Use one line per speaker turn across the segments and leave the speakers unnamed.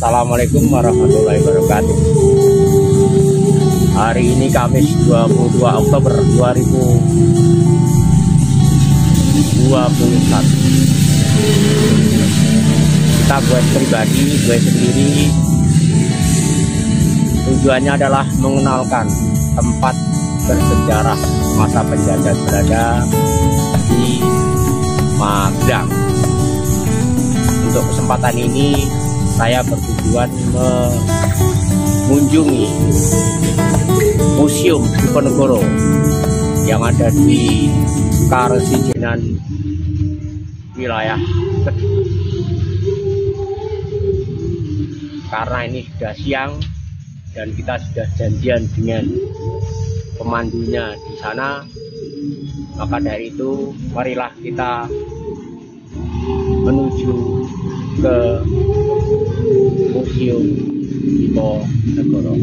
Assalamualaikum warahmatullahi wabarakatuh. Hari ini Kamis 22 Oktober 2021. Kita buat pribadi, gue sendiri, tujuannya adalah mengenalkan tempat bersejarah masa penjajah Belanda di Magelang. Untuk kesempatan ini saya bertujuan mengunjungi Museum Diponegoro yang ada di Karesidenan wilayah Kediri. Karena ini sudah siang dan kita sudah janjian dengan pemandunya di sana, maka dari itu marilah kita menuju ke Museum Diponegoro.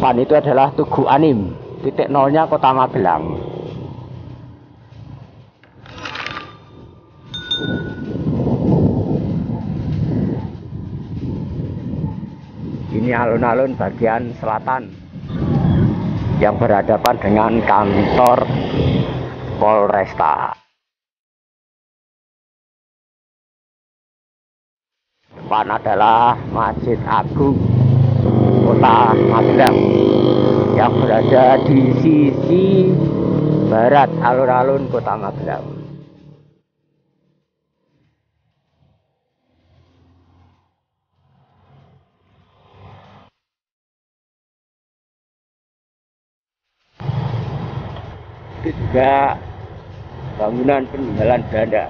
Depan itu adalah Tugu Anim, titik nolnya Kota Magelang. Ini alun-alun bagian selatan yang berhadapan dengan kantor Polresta. Depan adalah Masjid Agung Kota Magelang yang berada di sisi barat alun-alun Kota Magelang. Itu juga bangunan peninggalan Belanda.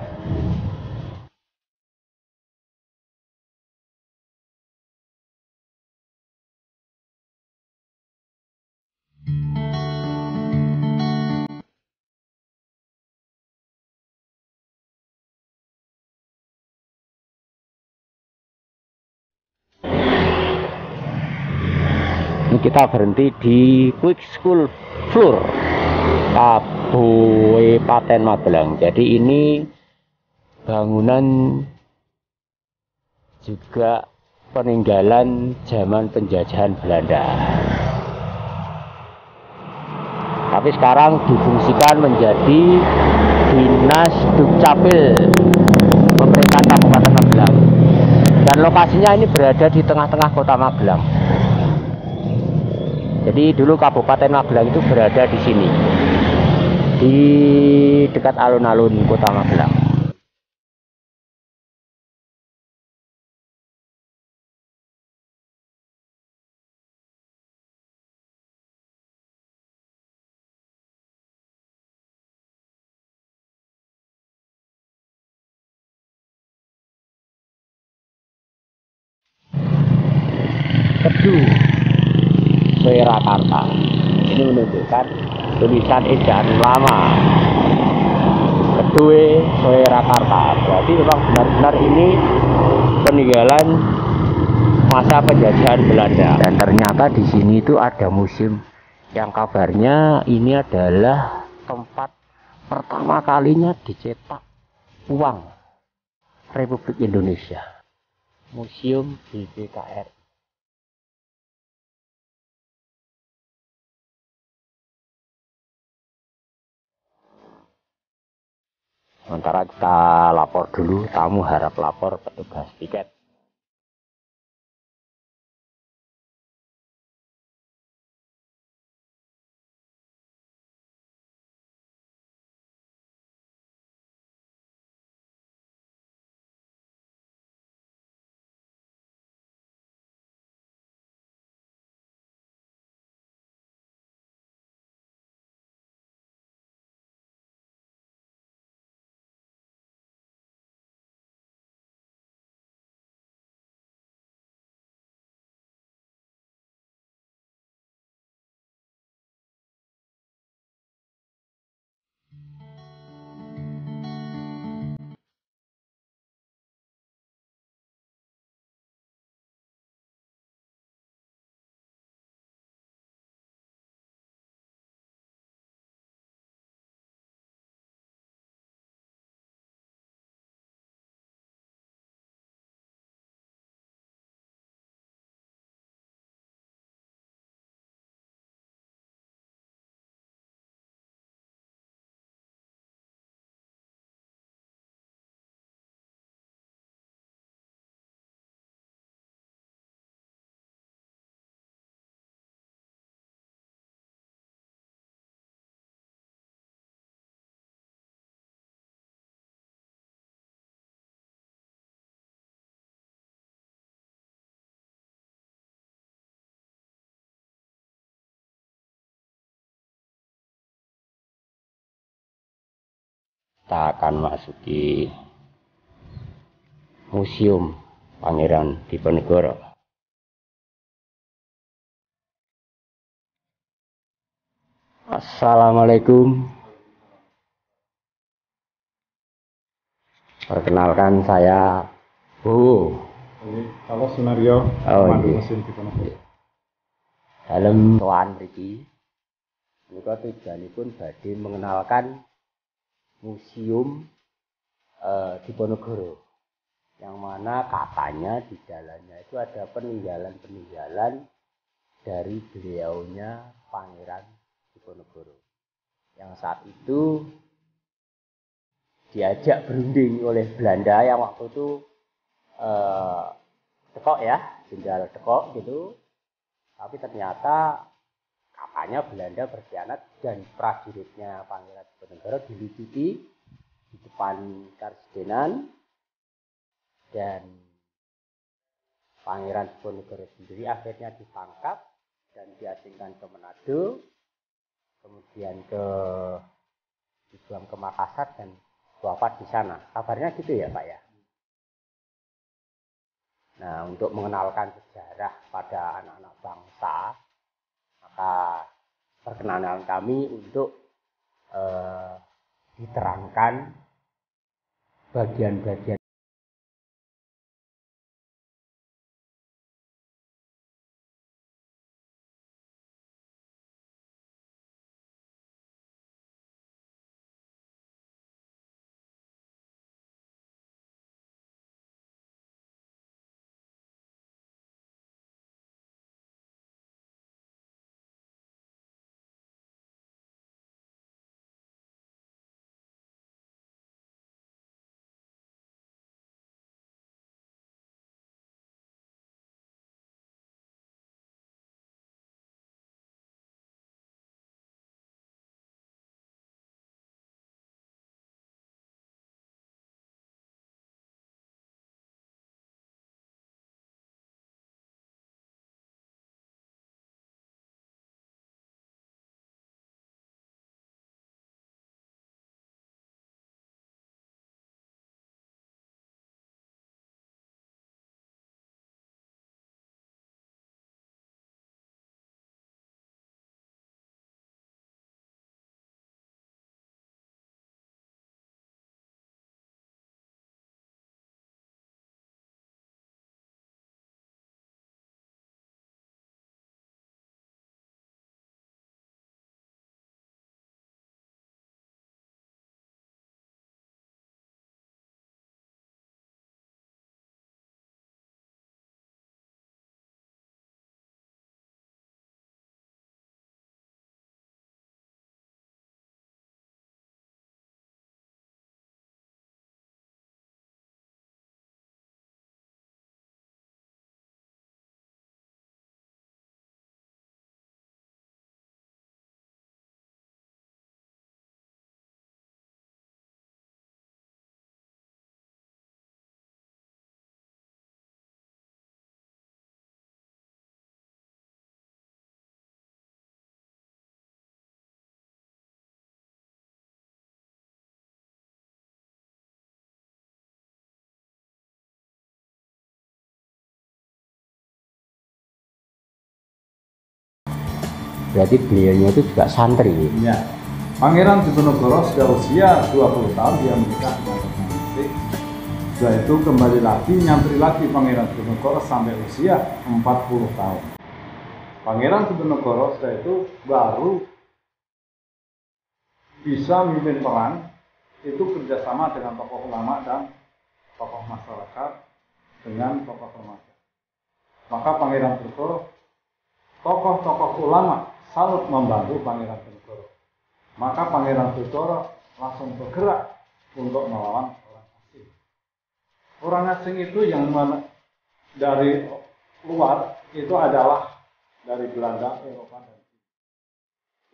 Ini kita berhenti di Quick School Floor Kabupaten Magelang. Jadi ini bangunan juga peninggalan zaman penjajahan Belanda. Tapi sekarang difungsikan menjadi Dinas Dukcapil Pemerintahan Kabupaten Magelang. Dan lokasinya ini berada di tengah-tengah Kota Magelang. Jadi dulu Kabupaten Magelang itu berada di sini, di dekat alun-alun Kota Magelang. Kedu Surakarta. Ini menunjukkan tulisan ejaan lama. Kedue Surakarta. Berarti memang benar-benar ini peninggalan masa penjajahan Belanda. Dan ternyata di sini itu ada museum yang kabarnya ini adalah tempat pertama kalinya dicetak uang Republik Indonesia. Museum BBKR. Sementara kita lapor dulu, tamu harap lapor petugas tiket. kita akan masuki Museum Pangeran Diponegoro. Assalamualaikum. Perkenalkan saya Bu.
Halo Sunario, pemandu mesin Diponegoro.
Dalam soan mriki menika tujuanipun badhe mengenalkan Museum Diponegoro, yang mana katanya di jalannya itu ada peninggalan-peninggalan dari beliaunya Pangeran Diponegoro yang saat itu diajak berunding oleh Belanda yang waktu itu tekok ya, Jenderal Tekok gitu. Tapi ternyata katanya Belanda berkhianat dan prajuritnya Pangeran Diponegoro dilucuti di depan Karsidenan, dan Pangeran Diponegoro sendiri akhirnya ditangkap dan diasingkan ke Manado, kemudian dibuang ke Makassar dan wafat di sana. Kabarnya gitu ya Pak ya. Nah, untuk mengenalkan sejarah pada anak-anak bangsa, maka perkenalan kami untuk diterangkan bagian-bagian berarti beliaunya itu juga santri.
Ya, Pangeran Diponegoro sudah usia 20 tahun dia menikah dengan seorang istri. Setelah itu kembali lagi nyantri lagi Pangeran Diponegoro sampai usia 40 tahun. Pangeran Diponegoro setelah itu baru bisa memimpin perang, itu kerjasama dengan tokoh ulama dan tokoh masyarakat dengan tokoh remaja. Maka Pangeran Diponegoro, tokoh-tokoh ulama salut membantu Pangeran Diponegoro. Maka Pangeran Diponegoro langsung bergerak untuk melawan orang asing. Orang asing itu yang dari luar itu adalah dari Belanda, Eropa, dan China.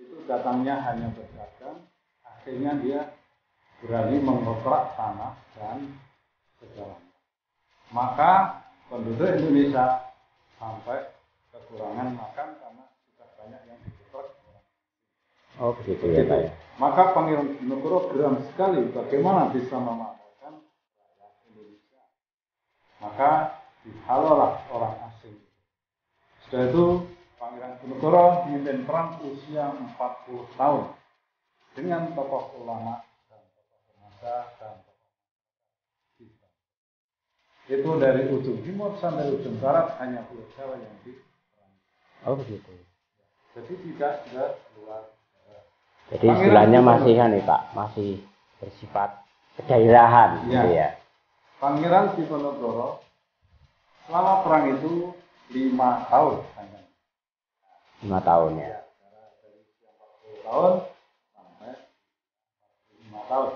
Itu datangnya hanya berdagang, akhirnya dia berani mengontrak tanah dan segalanya. Maka penduduk Indonesia sampai kekurangan makan karena sudah banyak yang dikontrak.
Oh begitu ya Pak.
Maka Pangeran Diponegoro geram sekali bagaimana bisa mematahkan rakyat Indonesia. Maka dihalolah orang asing. Setelah itu Pangeran Diponegoro memimpin perang usia 40 tahun dengan tokoh ulama dan tokoh remaja dan tokoh Islam. Itu dari ujung timur sampai ujung barat hanya Pulau Jawa yang diperangi.
Oh begitu.
Jadi tidak keluar.
Jadi istilahnya masih kan nih Pak, masih bersifat kedaerahan gitu ya.
Pangeran Diponegoro selama perang itu 5 tahun hanya.
5 tahun ya.
Dari 40 tahun sampai 5 tahun.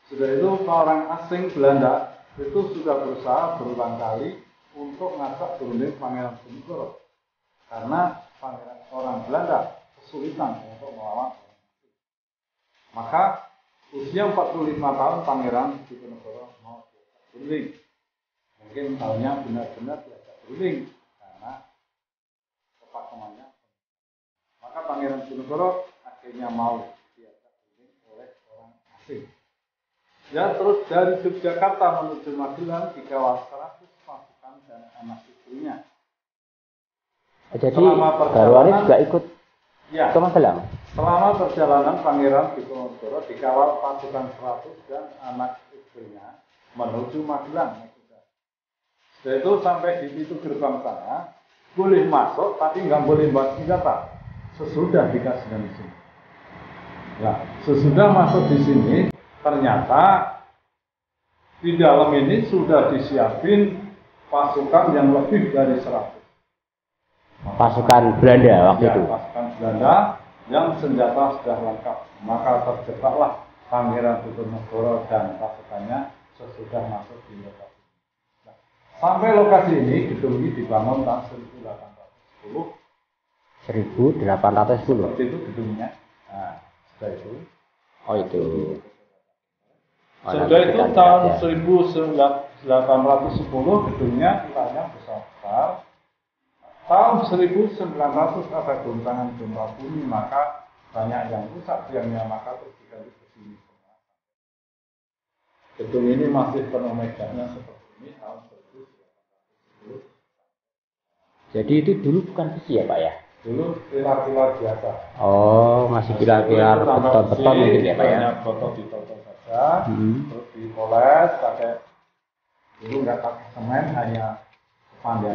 Sudah itu orang asing Belanda itu sudah berusaha berulang kali untuk ngajak berunding Pangeran Diponegoro. Karena pangeran orang Belanda kesulitan untuk melawan. Maka usia 45 tahun Pangeran Diponegoro mau diajak berunding. Mungkin tahunnya benar-benar diajak berunding karena kepakemannya. Maka Pangeran Diponegoro akhirnya mau diajak berunding oleh orang asing. Ya, terus dari Yogyakarta menuju Magelang dikawal 100 pasukan dan anak istrinya.
Jadi Garwane juga ikut ke Magelang.
Selama perjalanan Pangeran Diponegoro dikawal pasukan 100 dan anak istrinya menuju Magelang. Setelah itu sampai di pintu gerbang sana, boleh masuk tapi nggak boleh bawa senjata. Sesudah dikasih di sini. Nah, sesudah masuk di sini, ternyata di dalam ini sudah disiapin pasukan yang lebih dari 100.
Pasukan Belanda waktu itu.
Pasukan Belanda yang senjata sudah lengkap. Maka terjebaklah Pangeran Diponegoro dan pasukannya sesudah masuk di lokasi. Nah, sampai lokasi ini gedung ini dibangun tahun 1810.
1810.
Seperti itu gedungnya. Nah, sudah itu.
Oh itu.
Sudah itu tahun 1810 gedungnya nilainya besar. Tahun 1900 ada goncangan gempa bumi, maka banyak yang rusak tiangnya, maka terus diganti ke sini. Gedung ini masih penuh megahnya seperti ini tahun 1910.
Jadi itu dulu bukan besi ya Pak ya?
Dulu pilar-pilar biasa.
Oh, masih pilar-pilar beton-beton mungkin ya Pak ya?
Banyak beton ditoto saja, terus dipoles pakai, dulu nggak pakai semen, hanya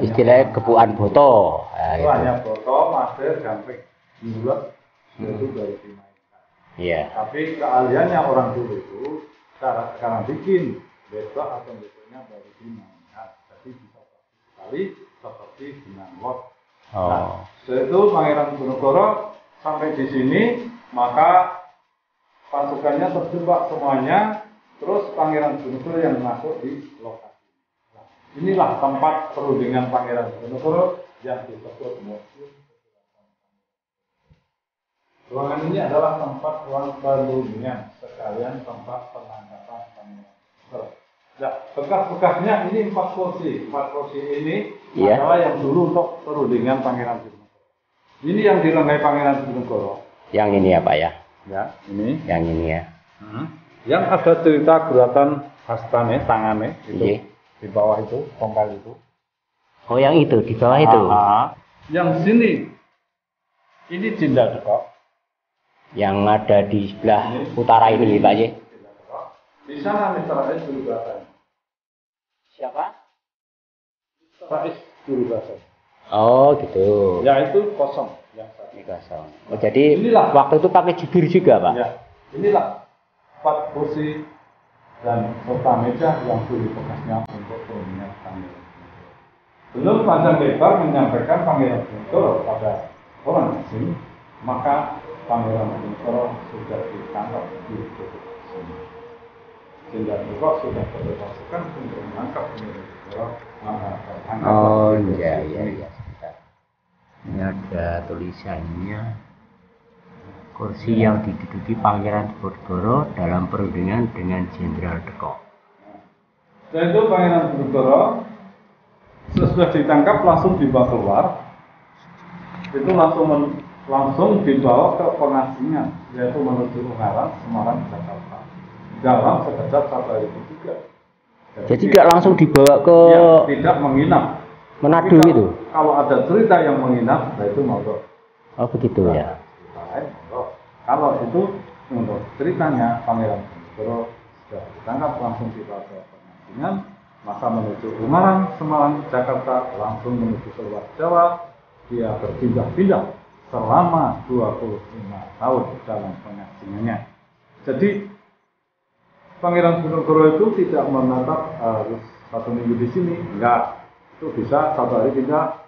istilahnya gepukan boto.
Nah, itu hanya boto, masir, gamping, bulat, itu baru dimainkan.
Iya.
Tapi keahliannya orang dulu itu cara sekarang bikin, besok atau besoknya baru dimainkan. Jadi bisa sekali seperti dengan lot.
Oh.
Nah, setelah itu Pangeran Diponegoro sampai di sini, maka pasukannya terjebak semuanya, terus Pangeran Diponegoro yang masuk di lokasi. Inilah tempat perundingan Pangeran Diponegoro yang disebut Museum. Ruangan ini adalah tempat ruang perundingan sekalian tempat penangkapan Pangeran Diponegoro. Ya, bekas-bekasnya ini 4 kursi. 4 kursi ini adalah yang dulu untuk perundingan Pangeran Diponegoro. Ini yang direnggai Pangeran Diponegoro.
Yang ini ya Pak ya?
Ya, ini.
Yang ini ya.
Yang ada cerita guratan hastane, tangane itu.
Iya.
Di bawah itu, tongkal itu.
Oh yang itu, di bawah itu?
Yang sini, ini Jenderal Dekok.
Yang ada di sebelah utara ini Pak ya?
Di sana Mr. Rais Guru Bahasa.
Siapa?
Rais Guru Bahasa.
Oh gitu.
Ya itu kosong.
Ini kosong. Oh jadi inilah waktu itu pakai jubir juga Pak?
Ya, inilah 4 kursi dan serta meja yang dulu bekasnya untuk perundingan Pangeran Diponegoro. Belum panjang lebar menyampaikan Pangeran Diponegoro pada orang asing, maka Pangeran Diponegoro sudah ditangkap di dekat sini. Jenderal Dekok sudah berpasukan untuk menangkap Pangeran Diponegoro, maka tertangkap.
Oh iya. Ini ada tulisannya. Kursi yang diduduki Pangeran Diponegoro dalam perundingan dengan Jenderal Dekok.
Setelah itu Pangeran Diponegoro sesudah ditangkap langsung dibawa keluar. Itu langsung langsung dibawa ke pengasingan, yaitu menuju Ungaran, Semarang, Jakarta dalam sekejap 1 hari itu juga.
Jadi tidak langsung dibawa ke
ya, tidak menginap.
Manado itu.
Kalau ada cerita yang menginap, nah itu monggo.
Oh begitu ya.
Kalau itu untuk ceritanya Pangeran Diponegoro sudah ditangkap langsung dibawa ke pengasingan, maka menuju Ungaran, Semarang, Jakarta, langsung menuju ke luar Jawa. Dia berpindah-pindah selama 25 tahun dalam pengasingannya. Jadi Pangeran Diponegoro itu tidak menetap harus 1 minggu di sini, enggak. Itu bisa 1 hari pindah,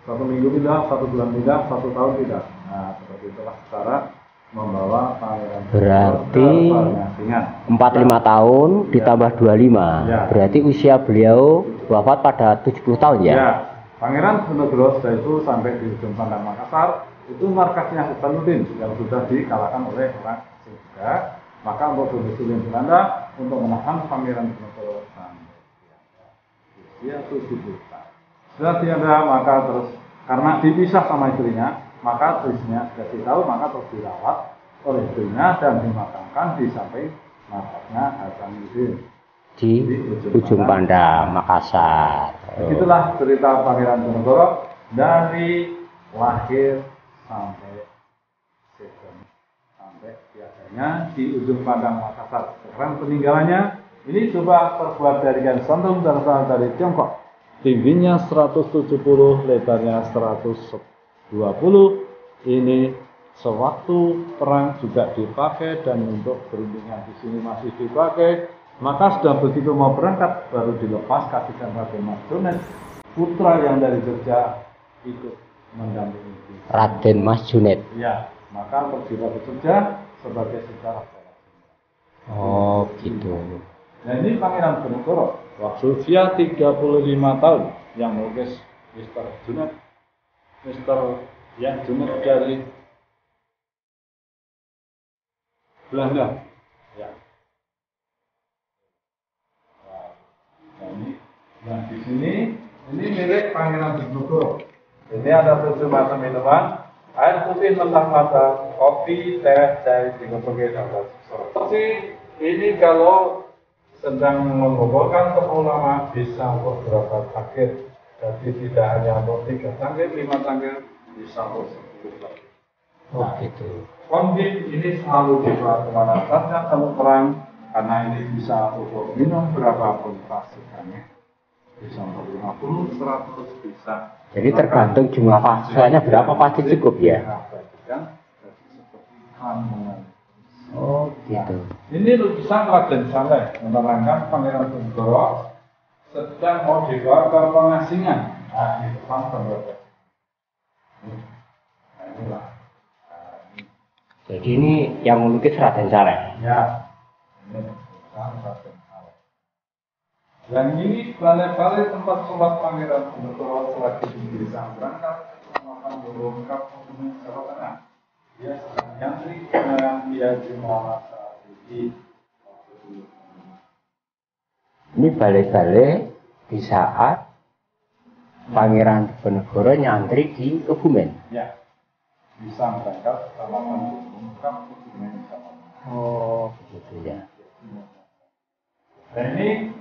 1 minggu pindah, 1 bulan pindah, 1 tahun pindah. Nah, seperti itulah cara membawa Pangeran
berarti
ke pengasingan.
45 tahun ditambah 25.
Ya.
Berarti usia beliau wafat pada 70 tahun ya?
Ya. Pangeran Diponegoro setelah itu sampai di ujung Pandang Makassar, itu markasnya Hasanuddin yang sudah dikalahkan oleh orang asing juga. Maka untuk domisili Belanda untuk menahan Pangeran Diponegoro sampai usia 70 tahun. Sudah tiada, maka terus karena dipisah sama istrinya, maka istrinya sudah tahu, maka terus dirawat oleh istrinya dan dimakamkan di samping markasnya Hasanuddin
di ujung Pandang Makassar.
Itulah cerita Pangeran Diponegoro dari lahir sampai tiadanya di ujung Pandang Makassar. Sekarang peninggalannya ini coba terbuat dari kain santum berasal dari Tiongkok. Tingginya 170, lebarnya 120. Ini sewaktu perang juga dipakai dan untuk berundingan di sini masih dipakai. Maka sudah begitu mau berangkat baru dilepas kasihkan Raden Mas Junet, putra yang dari Jogja ikut mendampingi.
Raden Mas Junet.
Ya, maka terjadi ke Jogja sebagai sejarah.
Oh gitu.
Nah ini Pangeran Diponegoro waktu usia 35 tahun yang melukis Mr. Junet. Mr. yang Junet dari Belanda. Ya. Nah di sini ini milik Pangeran Diponegoro. Ini ada 7 macam minuman: air putih, mentah mata, kopi, teh, jahe, berbagai dan seperti ini kalau sedang mengumpulkan tepung lama bisa untuk berapa cangkir. Jadi tidak hanya untuk 3 cangkir, 5 cangkir, bisa untuk 10 cangkir.
Oh gitu.
Kondik ini selalu dibawa kemana saja kalau perang, karena ini bisa untuk minum berapapun pasukannya. Bisa untuk 50, 100, bisa.
Jadi tergantung jumlah pasukannya berapa pasti cukup ya? Oh gitu.
Ini lukisan Raden Saleh menerangkan Pangeran Diponegoro sedang mau dibawa ke pengasingan. Nah, di depan pembaca. Nah, inilah.
Jadi ini yang melukis Raden Saleh.
Ya. Ini lukisan Raden Saleh. Dan ini balai-balai tempat sholat Pangeran Diponegoro selagi di desa berangkat melakukan berlengkap untuk Jawa Tengah. Dia sedang nyantri dengan dia cuma saat ini.
Ini balai-balai di saat Pangeran Diponegoro nyantri di Kebumen.
Ya, bisa berangkat sama mengungkap Kebumen sama.
Oh, begitu ya.
Dan ini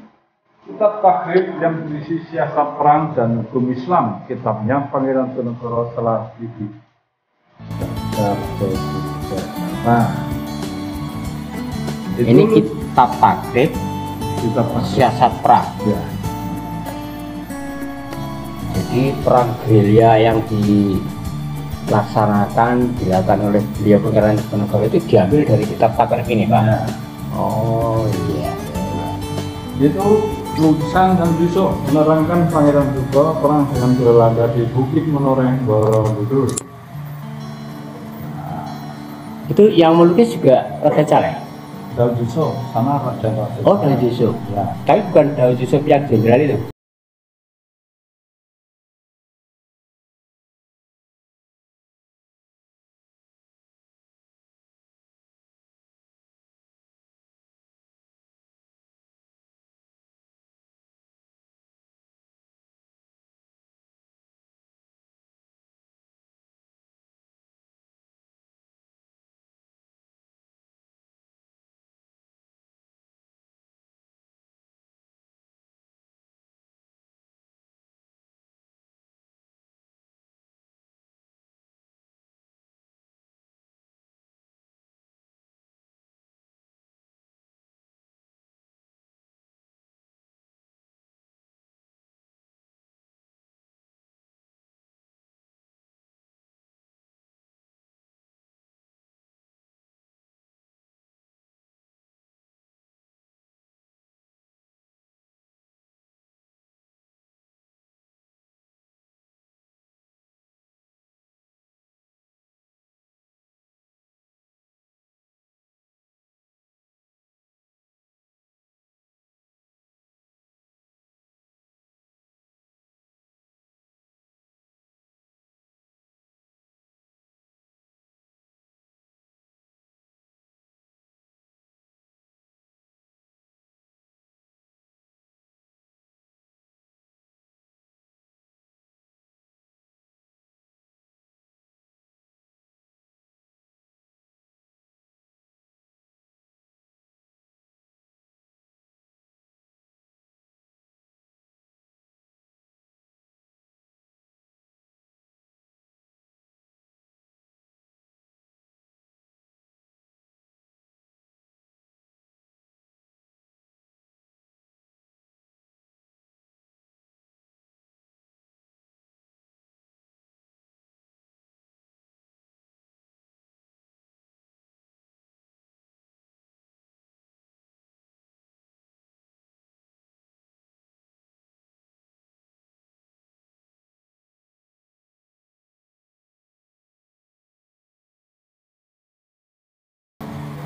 kitab takrib yang berisi siasat perang dan hukum Islam. Kitabnya Pangeran Diponegoro setelah Bibi. Nah,
ini kitab takrib, siasat perang.
Ya.
Jadi perang gerilya yang dilakukan oleh beliau Pangeran Diponegoro itu diambil dari kitab takrib ini, Pak.
Ya.
Oh iya.
Itu lukisan dan besok menerangkan Pangeran Diponegoro perang dengan Belanda di Bukit Menoreh, Borobudur.
Itu yang melukis juga Raden Saleh.
Daud Yusuf, sana Raden.
Oh, Daud Yusuf.
Ya.
Tapi bukan Daud Yusuf yang jenderal itu.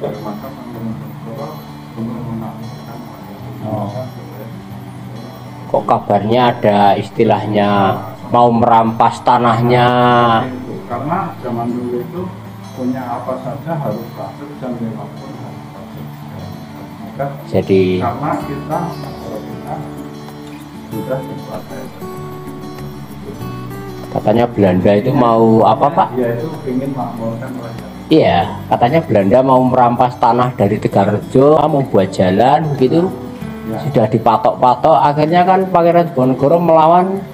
maka Pangeran Diponegoro belum menafsirkan
Kok kabarnya ada istilahnya mau merampas tanahnya?
Karena zaman dulu itu punya apa saja harus pasir dan lewat pun harus pasir. Maka
Jadi
karena kita sudah dikuasai.
katanya Belanda itu mau apa Pak?
Dia itu ingin makmurkan rakyat.
Iya, katanya Belanda mau merampas tanah dari Tegarrejo, mau buat jalan gitu.
Ya.
Sudah dipatok-patok, akhirnya kan Pangeran Diponegoro melawan.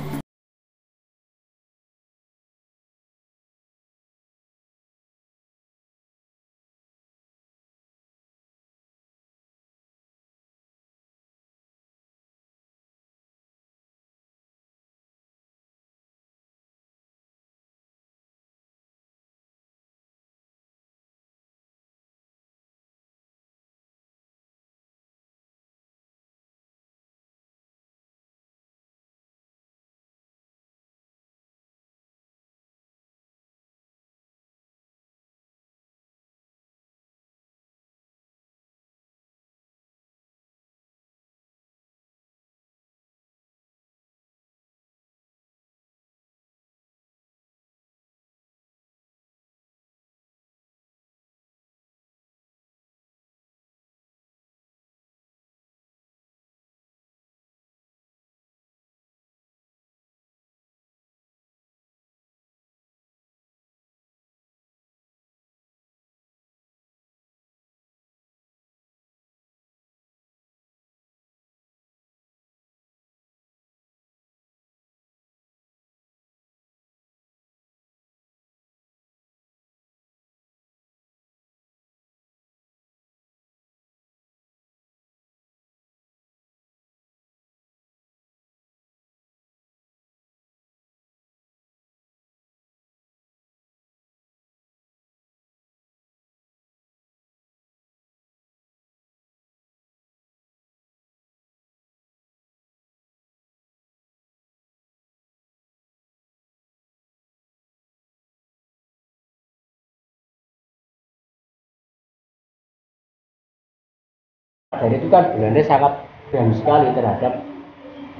Dan itu kan Belanda sangat berani sekali terhadap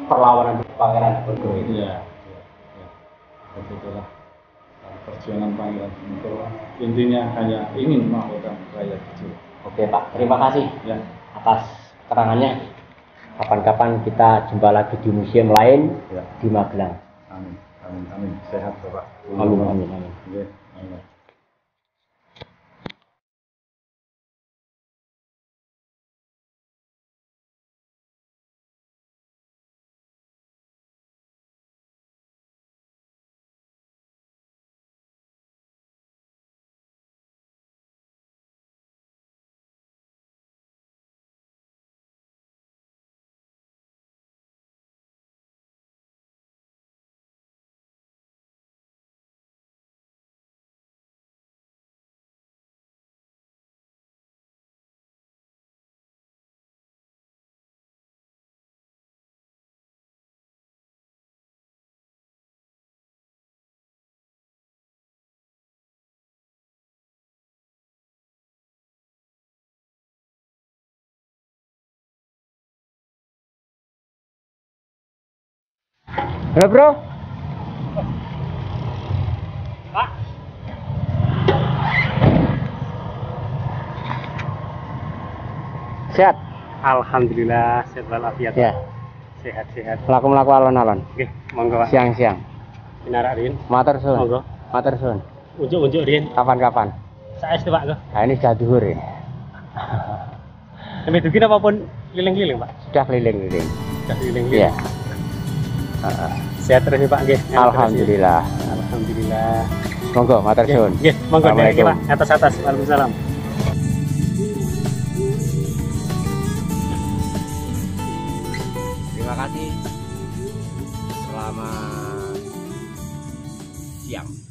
perlawanan Pangeran Diponegoro itu.
Iya. Begitulah perjuangan Pangeran Diponegoro. Intinya hanya ingin makmurkan rakyat kecil.
Oke Pak, terima kasih
Ya.
atas keterangannya. Kapan-kapan kita jumpa lagi di museum lain
Ya.
di Magelang.
Amin. Amin. Amin. Sehat Bapak.
Amin, amin, amin.
Oke. Amin.
Halo bro. Pak. Sehat.
Alhamdulillah sehat walafiat.
Ya.
Sehat-sehat.
Melaku-melaku alon-alon.
Oke, monggo Pak.
Siang-siang.
Pinarak Rin.
Matur suwun.
Monggo.
Matur suwun.
Unjuk-unjuk Rin.
Kapan-kapan.
Saestu Pak.
Nah, ini sudah duhur ya.
Kami dugi apapun keliling-keliling Pak.
Sudah keliling-keliling.
Sudah keliling-keliling.
Iya.
Sehat terus ya, Pak nggih.
Alhamdulillah.
Alhamdulillah.
Monggo matur suwun.
Nggih, monggo nggih
Assalamualaikum.
Pak. Atas-atas. Waalaikumsalam.
Terima kasih. Selamat siang.